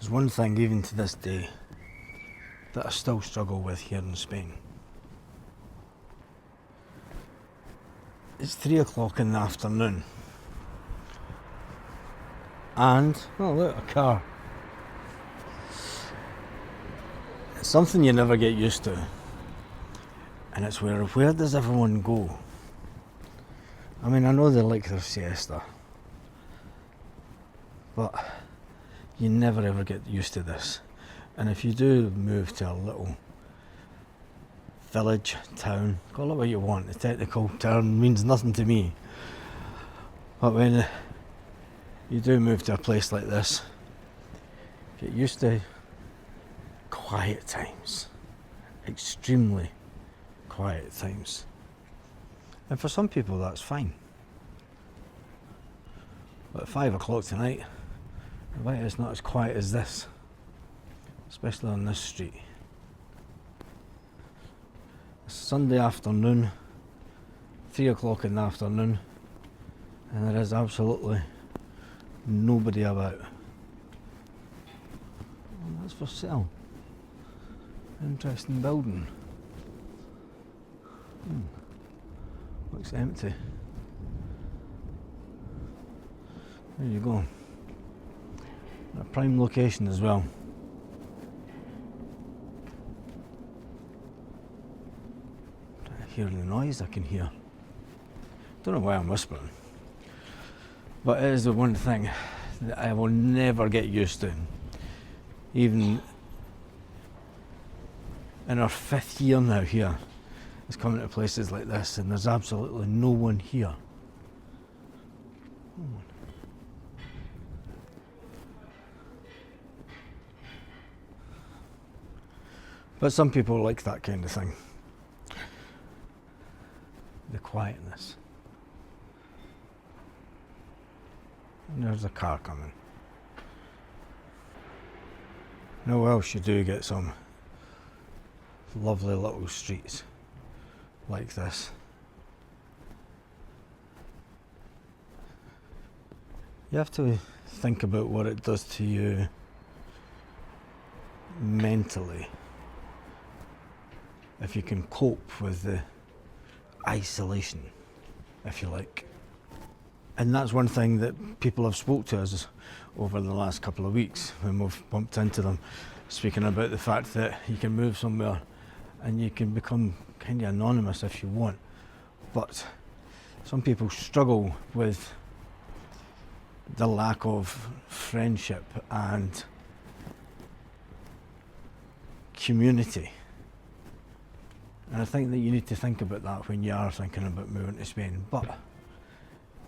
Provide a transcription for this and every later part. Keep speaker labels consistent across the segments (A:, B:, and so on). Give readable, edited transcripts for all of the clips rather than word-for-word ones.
A: There's one thing, even to this day, that I still struggle with here in Spain. It's 3 o'clock in the afternoon. And, oh look, a car. It's something you never get used to. And it's where does everyone go? I mean, I know they like their siesta. But you never ever get used to this. And if you do move to a little village, town, call it what you want, the technical term means nothing to me. But when you do move to a place like this, get used to quiet times, extremely quiet times. And for some people that's fine. But at 5 o'clock tonight, I bet it's not as quiet as this, especially on this street. It's Sunday afternoon, 3 o'clock in the afternoon, and there is absolutely nobody about. Oh, that's for sale. Interesting building. Looks empty. There you go. A prime location as well. I hear the noise I can hear. Don't know why I'm whispering. But it is the one thing that I will never get used to. Even in our 5th year now here, is coming to places like this and there's absolutely no one here. But some people like that kind of thing. The quietness. And there's a car coming. Now else you do get some lovely little streets like this. You have to think about what it does to you mentally. If you can cope with the isolation, if you like. And that's one thing that people have spoke to us over the last couple of weeks when we've bumped into them, speaking about the fact that you can move somewhere and you can become kind of anonymous if you want. But some people struggle with the lack of friendship and community. And I think that you need to think about that when you are thinking about moving to Spain. But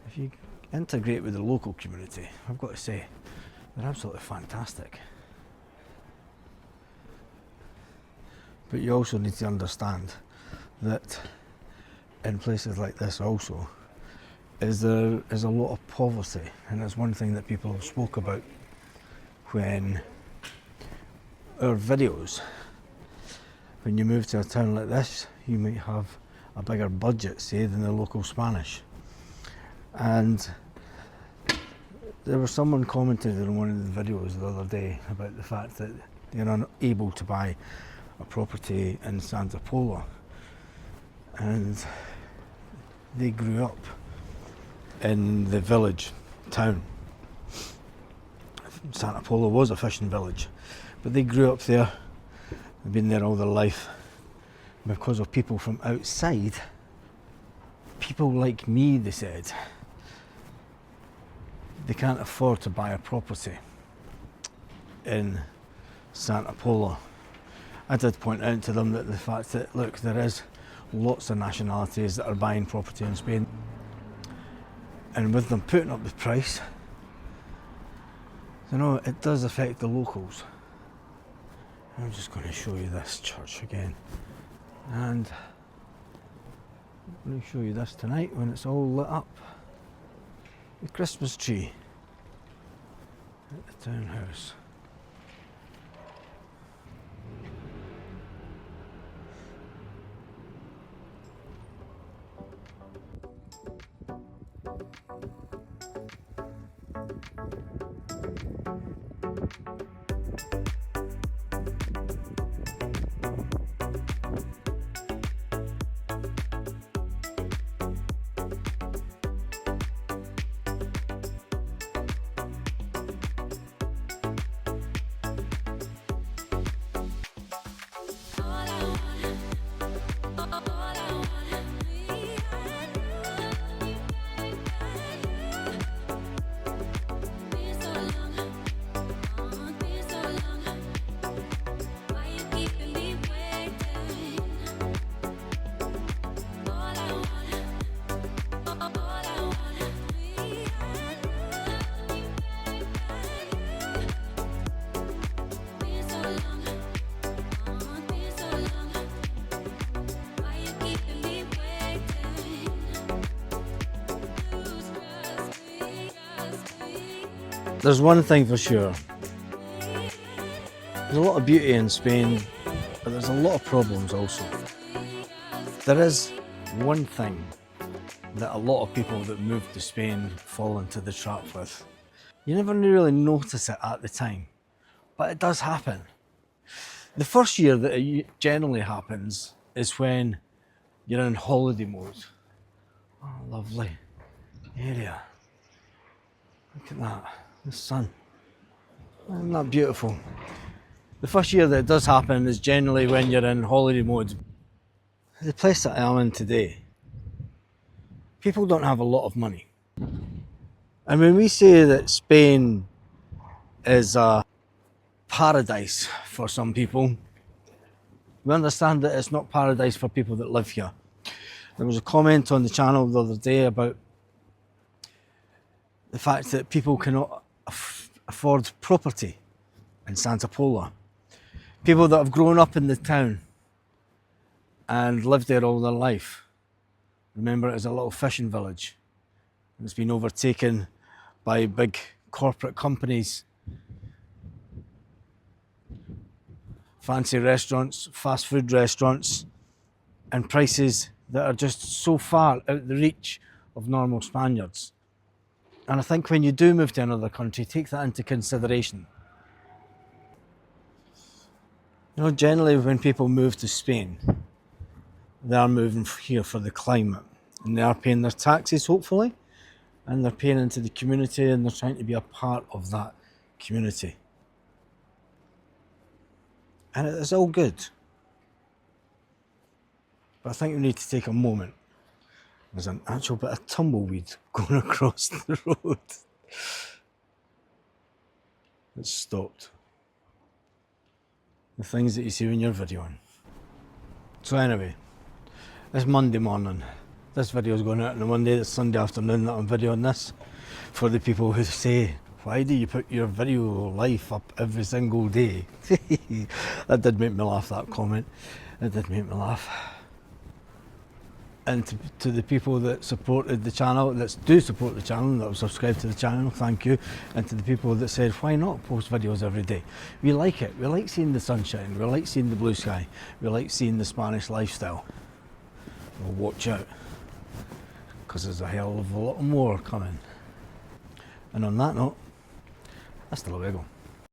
A: if you integrate with the local community, I've got to say, they're absolutely fantastic. But you also need to understand that in places like this also, there is a lot of poverty. And it's one thing that people have spoke about when our videos. When you move to a town like this, you might have a bigger budget, say, than the local Spanish. And there was someone commented in one of the videos the other day about the fact that they're unable to buy a property in Santa Pola. And they grew up in the village, town. Santa Pola was a fishing village, but they grew up there. They've been there all their life. Because of people from outside, people like me, they said, they can't afford to buy a property in Santa Pola. I did point out to them that the fact that, look, there is lots of nationalities that are buying property in Spain. And with them putting up the price, you know, it does affect the locals. I'm just going to show you this church again, and I'm going to show you this tonight when it's all lit up. The Christmas tree at the townhouse. There's one thing for sure. There's a lot of beauty in Spain, but there's a lot of problems also. There is one thing that a lot of people that move to Spain fall into the trap with. You never really notice it at the time, but it does happen. The first year that it generally happens is when you're in holiday mode. Oh, lovely area. Look at that, the sun. Isn't that beautiful? The first year that it does happen is generally when you're in holiday mode. The place that I am in today, people don't have a lot of money. And when we say that Spain is a paradise for some people, we understand that it's not paradise for people that live here. There was a comment on the channel the other day about the fact that people cannot afford property in Santa Pola. People that have grown up in the town and lived there all their life remember it as a little fishing village. It's been overtaken by big corporate companies, fancy restaurants, fast food restaurants, and prices that are just so far out the reach of normal Spaniards. And I think when you do move to another country, take that into consideration. You know, generally when people move to Spain, they are moving here for the climate, and they are paying their taxes, hopefully, and they're paying into the community, and they're trying to be a part of that community. And it's all good. But I think we need to take a moment. There's an actual bit of tumbleweed going across the road. It's stopped. The things that you see when you're videoing. So anyway, it's Monday morning. This video is going out on a Monday. It's Sunday afternoon that I'm videoing this. For the people who say, why do you put your video life up every single day? That did make me laugh, that comment. It did make me laugh. And to the people that supported the channel, that do support the channel, that have subscribed to the channel, thank you. And to the people that said, why not post videos every day? We like it. We like seeing the sunshine. We like seeing the blue sky. We like seeing the Spanish lifestyle. Well, watch out, because there's a hell of a lot more coming. And on that note, hasta luego.